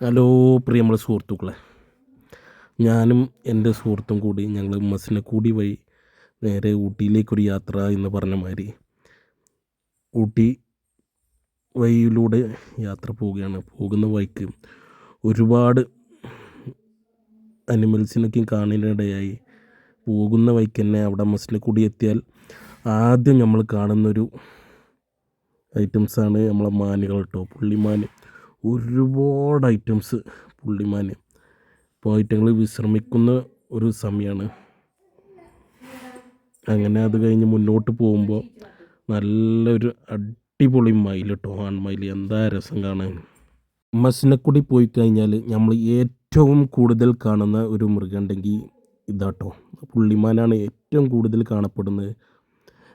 Hello പ്രിയമുള്ള സുഹൃത്തുക്കളെ, ഞാനും എൻ്റെ സുഹൃത്തും കൂടി ഞങ്ങൾ മസിനക്കുടി വഴി നേരെ ഊട്ടിയിലേക്കൊരു യാത്ര എന്ന് പറഞ്ഞ മാതിരി ഊട്ടി വഴിയിലൂടെ യാത്ര പോവുകയാണ്. പോകുന്ന വഴിക്ക് ഒരുപാട് അനിമൽസിനൊക്കെ കാണാനിടയായി. പോകുന്ന വഴിക്ക് തന്നെ അവിടെ മസിനക്കുടി എത്തിയാൽ ആദ്യം നമ്മൾ കാണുന്നൊരു ഐറ്റംസാണ് നമ്മളെ മാനുകൾ കേട്ടോ. പുള്ളിമാൻ, ഒരുപാട് ഐറ്റംസ് പുള്ളിമാൻ. ഇപ്പോൾ ഐറ്റങ്ങൾ വിശ്രമിക്കുന്ന ഒരു സമയമാണ്. അങ്ങനെ അത് കഴിഞ്ഞ് മുന്നോട്ട് പോകുമ്പോൾ നല്ലൊരു അടിപൊളി മയിൽ കേട്ടോ, ആൺമയിൽ. എന്താ രസം കാണാൻ. മസിനക്കുടി പോയി കഴിഞ്ഞാൽ നമ്മൾ ഏറ്റവും കൂടുതൽ കാണുന്ന ഒരു മൃഗം ഉണ്ടെങ്കിൽ ഇതാട്ടോ, പുള്ളിമാനാണ് ഏറ്റവും കൂടുതൽ കാണപ്പെടുന്നത്.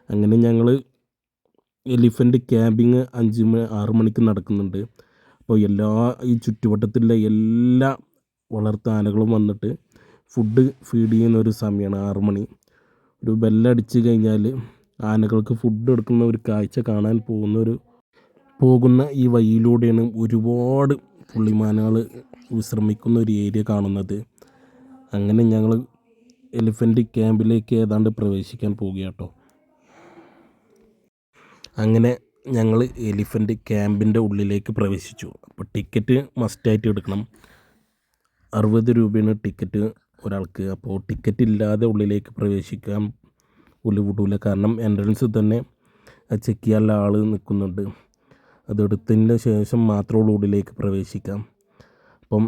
അങ്ങനെ ഞങ്ങൾ എലിഫൻ്റ് ക്യാമ്പിങ് 6 മണിക്ക് നടക്കുന്നുണ്ട്. അപ്പോൾ ഈ ചുറ്റുവട്ടത്തിലുള്ള എല്ലാ വളർത്താനകളും വന്നിട്ട് ഫുഡ് ഫീഡ് ചെയ്യുന്ന ഒരു സമയമാണ് 6 മണി. ഒരു ബെല്ലടിച്ച് കഴിഞ്ഞാൽ ആനകൾക്ക് ഫുഡ് എടുക്കുന്ന ഒരു കാഴ്ച കാണാൻ പോകുന്ന ഈ വഴിയിലൂടെയാണ് ഒരുപാട് പുള്ളിമാനുകൾ വിശ്രമിക്കുന്ന ഒരു ഏരിയ കാണുന്നത്. അങ്ങനെ ഞങ്ങൾ എലിഫൻ്റ് ക്യാമ്പിലേക്ക് ഏതാണ്ട് പ്രവേശിക്കാൻ പോവുകയാട്ടോ. അങ്ങനെ ഞങ്ങൾ എലിഫൻ്റ് ക്യാമ്പിൻ്റെ ഉള്ളിലേക്ക് പ്രവേശിച്ചു. അപ്പോൾ ടിക്കറ്റ് മസ്റ്റായിട്ട് എടുക്കണം. 60 രൂപയാണ് ടിക്കറ്റ് ഒരാൾക്ക്. അപ്പോൾ ടിക്കറ്റ് ഇല്ലാതെ ഉള്ളിലേക്ക് പ്രവേശിക്കാൻ വിടൂല. കാരണം എൻട്രൻസ് തന്നെ ചെക്ക് ചെയ്യാനുള്ള ആൾ നിൽക്കുന്നുണ്ട്. അതെടുത്തതിന് ശേഷം മാത്രമേ ഉള്ളിലേക്ക് പ്രവേശിക്കാം. അപ്പം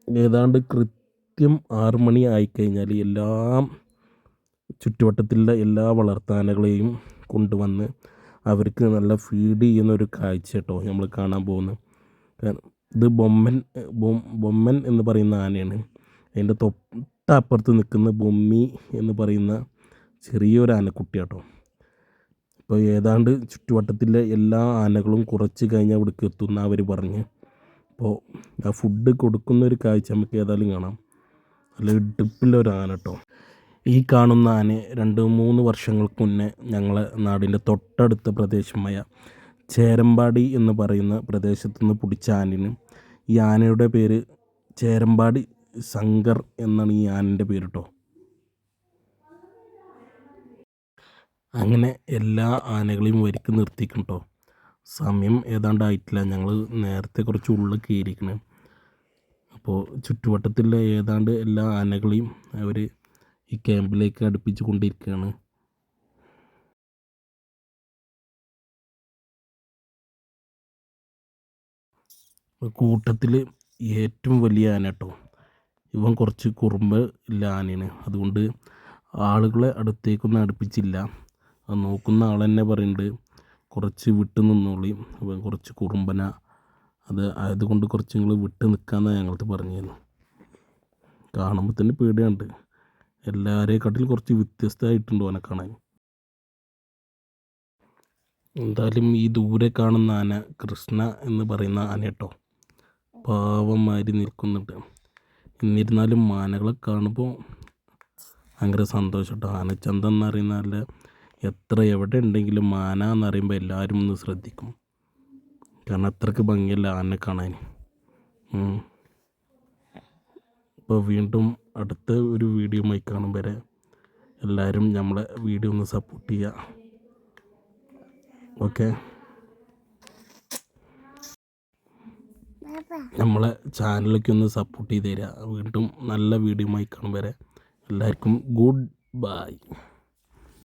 ഏതാണ്ട് കൃത്യം 6 മണി ആയിക്കഴിഞ്ഞാൽ ചുറ്റുവട്ടത്തിലുള്ള എല്ലാ വളർത്താനകളെയും കൊണ്ടുവന്ന് അവർക്ക് നല്ല ഫീഡ് ചെയ്യുന്നൊരു കാഴ്ച കേട്ടോ നമ്മൾ കാണാൻ പോകുന്നത്. ഇത് ബൊമ്മൻ എന്ന് പറയുന്ന ആനയാണ്. അതിൻ്റെ തൊട്ടപ്പുറത്ത് നിൽക്കുന്ന ബൊമ്മി എന്ന് പറയുന്ന ചെറിയൊരു ആനക്കുട്ടി കേട്ടോ. ഇപ്പോൾ ഏതാണ്ട് ചുറ്റുവട്ടത്തിലെ എല്ലാ ആനകളും കുറച്ച് കഴിഞ്ഞാൽ ഇവിടേക്ക് എത്തുന്ന അവർ പറഞ്ഞ്. അപ്പോൾ ആ ഫുഡ് കൊടുക്കുന്ന ഒരു കാഴ്ച നമുക്ക് ഏതായാലും കാണാം. നല്ല ഇടുപ്പിലൊരു ആന കേട്ടോ. ഈ കാണുന്ന ആന 2-3 വർഷങ്ങൾക്ക് മുന്നേ ഞങ്ങളെ നാടിൻ്റെ തൊട്ടടുത്ത പ്രദേശമായ ചേരമ്പാടി എന്ന് പറയുന്ന പ്രദേശത്തു നിന്ന് പിടിച്ച ആനയാണ്. ഈ ആനയുടെ പേര് ചേരമ്പാടി ശങ്കർ എന്നാണ് ഈ ആനൻ്റെ പേര് കേട്ടോ. അങ്ങനെ എല്ലാ ആനകളെയും വരിക്ക് നിർത്തിക്കും കേട്ടോ. സമയം ഏതാണ്ടായിട്ടില്ല, ഞങ്ങൾ നേരത്തെ കുറച്ച് ഉള്ളിൽ കയറിയിരിക്കണം. അപ്പോൾ ചുറ്റുവട്ടത്തിലുള്ള ഏതാണ്ട് എല്ലാ ആനകളെയും അവർ ഈ ക്യാമ്പിലേക്ക് അടുപ്പിച്ച് കൊണ്ടിരിക്കുകയാണ്. കൂട്ടത്തിൽ ഏറ്റവും വലിയ ആന കേട്ടോ. ഇവൻ കുറച്ച് കുറുമ്പ് ഇല്ല ആനയാണ്. അതുകൊണ്ട് ആളുകളെ അടുത്തേക്കൊന്നും അടുപ്പിച്ചില്ല. അത് നോക്കുന്ന ആൾ തന്നെ പറയുന്നുണ്ട് കുറച്ച് വിട്ട് നിന്നോളി, ഇവൻ കുറച്ച് കുറുമ്പന, അതുകൊണ്ട് കുറച്ച് നിങ്ങൾ വിട്ട് നിൽക്കാമെന്നാണ് ഞങ്ങൾക്ക് പറഞ്ഞിരുന്നു. കാണുമ്പോൾ തന്നെ പേടിയുണ്ട്. എല്ലാവരെക്കാട്ടിലും കുറച്ച് വ്യത്യസ്തമായിട്ടുണ്ട് അവനെ കാണാൻ. എന്തായാലും ഈ ദൂരെ കാണുന്ന ആന കൃഷ്ണ എന്ന് പറയുന്ന ആന കേട്ടോ, പാവന്മാരി നിൽക്കുന്നുണ്ട്. എന്നിരുന്നാലും ആനകളെ കാണുമ്പോൾ ഭയങ്കര സന്തോഷം കേട്ടോ. ആനച്ചന്തം എന്ന് പറയുന്ന എവിടെ ഉണ്ടെങ്കിലും ആന എന്ന് പറയുമ്പോൾ എല്ലാവരും ഒന്ന് ശ്രദ്ധിക്കും. കാരണം അത്രയ്ക്ക് ഭംഗിയല്ല ആന കാണാൻ. ഇപ്പോൾ വീണ്ടും അടുത്ത ഒരു വീഡിയോയുമായി കാണും വരെ എല്ലാവരും നമ്മളെ വീഡിയോ ഒന്ന് സപ്പോർട്ട് ചെയ്യുക. ഓക്കെ, നമ്മളെ ചാനലിലേക്ക് ഒന്ന് സപ്പോർട്ട് ചെയ്ത് തരിക. വീണ്ടും നല്ല വീഡിയോയുമായി കാണും വരെ എല്ലാവർക്കും ഗുഡ് ബൈ.